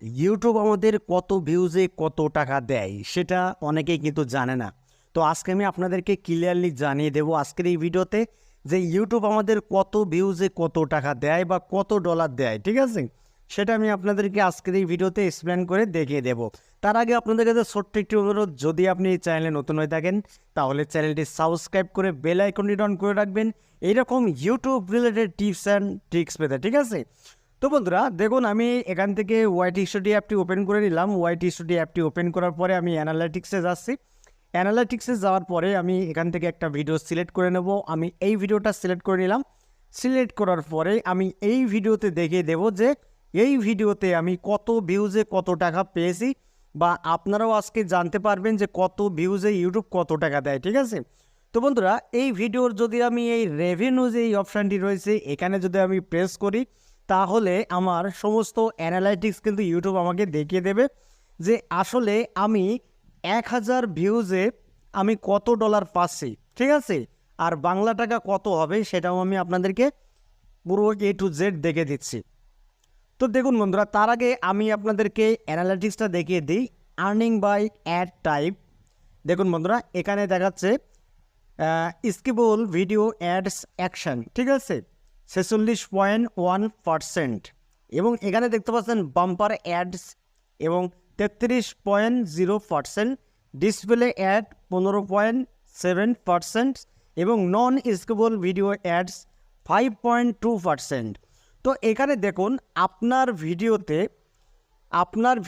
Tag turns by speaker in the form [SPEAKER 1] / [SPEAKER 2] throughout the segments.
[SPEAKER 1] YouTube আমাদের কত ভিউজে কত টাকা দেয় সেটা অনেকেই কিন্তু জানে না। তো আজকে আমি আপনাদেরকে ক্লিয়ারলি জানিয়ে দেবো আজকের এই ভিডিওতে যে ইউটিউব আমাদের কত ভিউজে কত টাকা দেয় বা কত ডলার দেয়, ঠিক আছে? সেটা আমি আপনাদেরকে আজকের এই ভিডিওতে এক্সপ্লেন করে দেখিয়ে দেবো। তার আগে আপনাদের কাছে ছোট্ট একটি অনুরোধ, যদি আপনি এই চ্যানেলে নতুন হয়ে থাকেন তাহলে চ্যানেলটি সাবস্ক্রাইব করে বেল আইকনটি অন করে রাখবেন এইরকম YouTube related tips and tricks পেতে, ঠিক আছে? তো বন্ধুরা দেখুন, আমি এখান থেকে ওয়াইটি স্টুডিও অ্যাপটি ওপেন করে নিলাম। ওয়াইটি স্টুডিও অ্যাপটি ওপেন করার পরে আমি অ্যানালাইটিক্সে যাচ্ছি। অ্যানালাইটিক্সে যাওয়ার পরে আমি এখান থেকে একটা ভিডিও সিলেক্ট করে নেব। আমি এই ভিডিওটা সিলেক্ট করে নিলাম। সিলেক্ট করার পরে আমি এই ভিডিওতে দেখিয়ে দেব যে এই ভিডিওতে আমি কত ভিউজে কত টাকা পেয়েছি, বা আপনারাও আজকে জানতে পারবেন যে কত ভিউজে ইউটিউব কত টাকা দেয়, ঠিক আছে? তো বন্ধুরা, এই ভিডিওর যদি আমি এই রেভিনিউ যে এই অপশানটি রয়েছে এখানে যদি আমি প্রেস করি, তাহলে আমার সমস্ত অ্যানালাইটিক্স কিন্তু ইউটিউব আমাকে দেখিয়ে দেবে যে আসলে আমি 1000 ভিউজে আমি কত ডলার পাচ্ছি, ঠিক আছে? আর বাংলা টাকা কত হবে সেটাও আমি আপনাদেরকে পুরো A to Z দেখে দিচ্ছি। তো দেখুন বন্ধুরা, তার আগে আমি আপনাদেরকে অ্যানালাইটিক্সটা দেখিয়ে দিই। Earning by ad type. দেখুন বন্ধুরা, এখানে দেখাচ্ছে স্কিপেবল ভিডিও অ্যাডস অ্যাকশন, ঠিক আছে, 46.1%। এবং এখানে দেখতে পাচ্ছেন বাম্পার অ্যাডস এবং 33.0%, ডিসপ্লে অ্যাড 15.7% এবং নন স্কিপেবল ভিডিও অ্যাডস 5.2%। তো এখানে দেখুন আপনার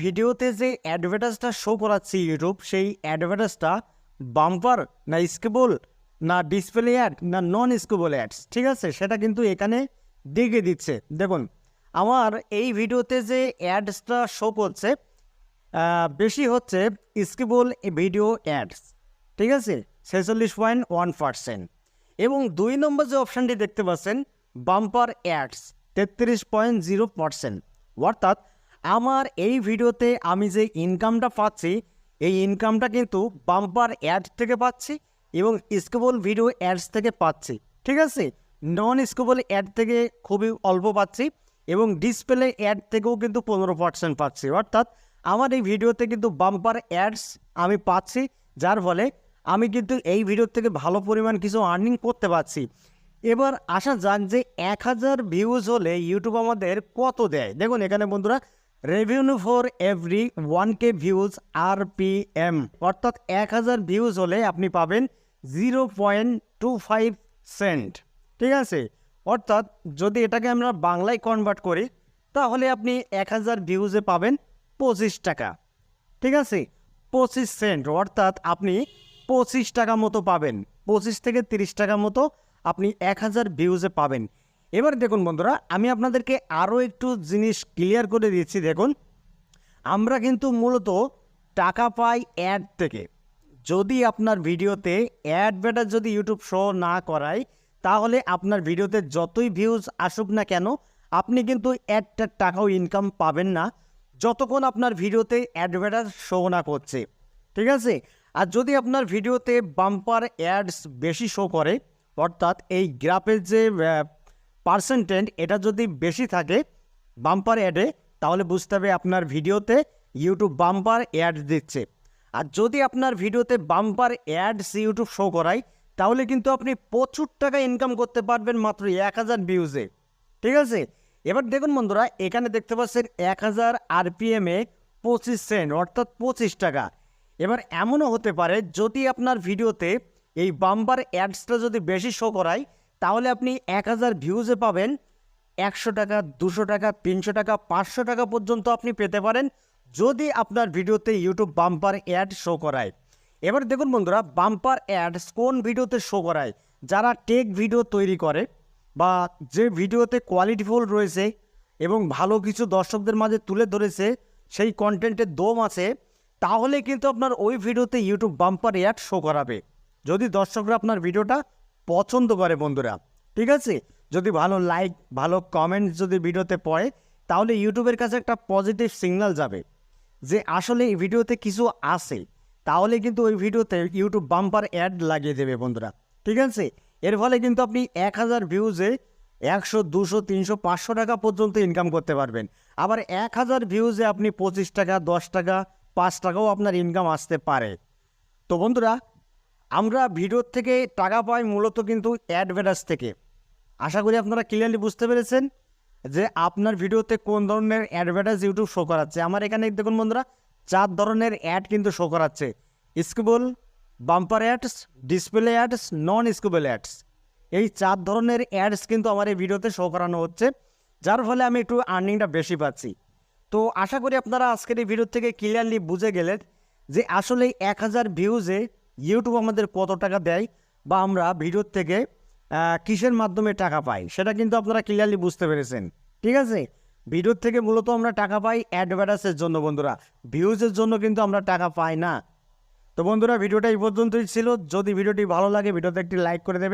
[SPEAKER 1] ভিডিওতে যে অ্যাডভার্টাইজটা শো করাচ্ছে ইউটিউব, সেই অ্যাডভার্টাইজটা বাম্পার না স্কিপেবল না ডিসপ্লে অ্যাড না নন স্কিপেবল অ্যাডস, ঠিক আছে, সেটা কিন্তু এখানে দেখিয়ে দিচ্ছে। দেখুন আমার এই ভিডিওতে যে অ্যাডসটা শো করছে বেশি হচ্ছে স্কিপেবল ভিডিও অ্যাডস, ঠিক আছে, 46.1%। এবং 2 নম্বর যে অপশানটি দেখতে পাচ্ছেন বাম্পার অ্যাডস 33.0%। অর্থাৎ আমার এই ভিডিওতে আমি যে ইনকামটা পাচ্ছি এই ইনকামটা কিন্তু বাম্পার অ্যাড থেকে পাচ্ছি এবং স্কিপেবল ভিডিও অ্যাডস থেকে পাচ্ছি, ঠিক আছে। নন স্কিপেবল অ্যাড থেকে খুবই অল্প পাচ্ছি এবং ডিসপ্লে অ্যাড থেকেও কিন্তু 15% পাচ্ছি। অর্থাৎ আমার এই ভিডিওতে কিন্তু বাম্পার অ্যাডস আমি পাচ্ছি, যার ফলে আমি কিন্তু এই ভিডিওর থেকে ভালো পরিমাণ কিছু আর্নিং করতে পারছি। এবার আসা যাক যে 1000 ভিউজ হলে ইউটিউব আমাদের কত দেয়। দেখুন এখানে বন্ধুরা, revenue for every 1K views RPM, অর্থাৎ 1000 ভিউজ হলে আপনি পাবেন 0.25 সেন্ট, ঠিক আছে। অর্থাৎ যদি এটাকে আমরা বাংলায় কনভার্ট করি তাহলে আপনি 1000 ভিউজে পাবেন 25 টাকা, ঠিক আছে, 25 সেন্ট। অর্থাৎ আপনি 25 টাকা মতো পাবেন, 25 থেকে 30 টাকা মতো আপনি 1000 ভিউজে পাবেন। এবার দেখুন বন্ধুরা, আমি আপনাদেরকে আরও একটু জিনিস ক্লিয়ার করে দিচ্ছি। দেখুন আমরা কিন্তু মূলত টাকা পাই অ্যাড থেকে। যদি আপনার ভিডিওতে অ্যাডভার্টাইজ যদি ইউটিউব শো না করায় তাহলে আপনার ভিডিওতে যতই ভিউজ আসুক না কেন আপনি কিন্তু অ্যাডটার টাকাও ইনকাম পাবেন না যতক্ষণ আপনার ভিডিওতে অ্যাডভার্টাইজ শো না করছে, ঠিক আছে। আর যদি আপনার ভিডিওতে বাম্পার অ্যাডস বেশি শো করে, অর্থাৎ এই গ্রাফের যে পার্সেন্টেজ এটা যদি বেশি থাকে বাম্পার অ্যাডে, তাহলে বুঝতে হবে আপনার ভিডিওতে ইউটিউব বাম্পার অ্যাড দিচ্ছে। আর যদি আপনার ভিডিওতে বাম্পার অ্যাডস ইউটিউব শো করায় তাহলে কিন্তু আপনি প্রচুর টাকা ইনকাম করতে পারবেন মাত্র 1000 ভিউজে, ঠিক আছে। এবার দেখুন বন্ধুরা, এখানে দেখতে পাচ্ছেন 1000 RPM-এ 25 সেন্ট, অর্থাৎ 25 টাকা। এবার এমনও হতে পারে যদি আপনার ভিডিওতে এই বাম্পার অ্যাডসটা যদি বেশি শো করায় তাহলে আপনি 1000 ভিউজে পাবেন 100 টাকা, 200 টাকা, 300 টাকা, 500 টাকা পর্যন্ত আপনি পেতে পারেন যদি আপনার ভিডিওতে ইউটিউব বাম্পার অ্যাড শো করায়। এবার দেখুন বন্ধুরা, বাম্পার অ্যাডস কোন ভিডিওতে শো করায়? যারা টেক ভিডিও তৈরি করে বা যে ভিডিওতে কোয়ালিটিফুল রয়েছে এবং ভালো কিছু দর্শকদের মাঝে তুলে ধরেছে, সেই কন্টেন্টের দম আছে, তাহলে কিন্তু আপনার ওই ভিডিওতে ইউটিউব বাম্পার অ্যাড শো করাবে যদি দর্শকরা আপনার ভিডিওটা পছন্দ করে বন্ধুরা, ঠিক আছে। যদি ভালো লাইক ভালো কমেন্ট যদি ভিডিওতে পড়ে তাহলে ইউটিউবের কাছে একটা পজিটিভ সিগন্যাল যাবে যে আসলে এই ভিডিওতে কিছু আছে, তাহলে কিন্তু ওই ভিডিওতে ইউটিউব বাম্পার অ্যাড লাগিয়ে দেবে বন্ধুরা, ঠিক আছে। এর ফলে কিন্তু আপনি 1000 ভিউজে 100, 200, 300, 500 টাকা পর্যন্ত ইনকাম করতে পারবেন। আবার 1000 ভিউজে আপনি 25 টাকা, 10 টাকা, 5 টাকাও আপনার ইনকাম আসতে পারে। তো বন্ধুরা, আমরা ভিডিওর থেকে টাকা পাই মূলত কিন্তু অ্যাডভার্টাইজ থেকে। আশা করি আপনারা ক্লিয়ারলি বুঝতে পেরেছেন যে আপনার ভিডিওতে কোন ধরনের অ্যাডভার্টাইজ ইউটিউব শো করাচ্ছে। আমার এখানে দেখুন বন্ধুরা, 4 ধরনের অ্যাড কিন্তু শো করাচ্ছে: skippable, bumper ads, display ads, নন স্কিপেবল অ্যাডস। এই 4 ধরনের অ্যাডস কিন্তু আমার এই ভিডিওতে শো করানো হচ্ছে, যার ফলে আমি একটু আর্নিংটা বেশি পাচ্ছি। তো আশা করি আপনারা আজকের এই ভিডিও থেকে ক্লিয়ারলি বুঝে গেলেন যে আসলে 1000 ভিউজে ইউটিউব আমাদের কত টাকা দেয়, বা আমরা ভিডিওর থেকে কিসের মাধ্যমে টাকা পাই, সেটা কিন্তু আপনারা ক্লিয়ারলি বুঝতে পেরেছেন। ঠিক আছে, ভিডিওর থেকে মূলত আমরা টাকা পাই অ্যাডভার্টাইজের জন্য বন্ধুরা, ভিউজের জন্য কিন্তু আমরা টাকা পাই না। তো বন্ধুরা, ভিডিওটা এই পর্যন্তই ছিল। যদি ভিডিওটি ভালো লাগে ভিডিওতে একটি লাইক করে দেবেন।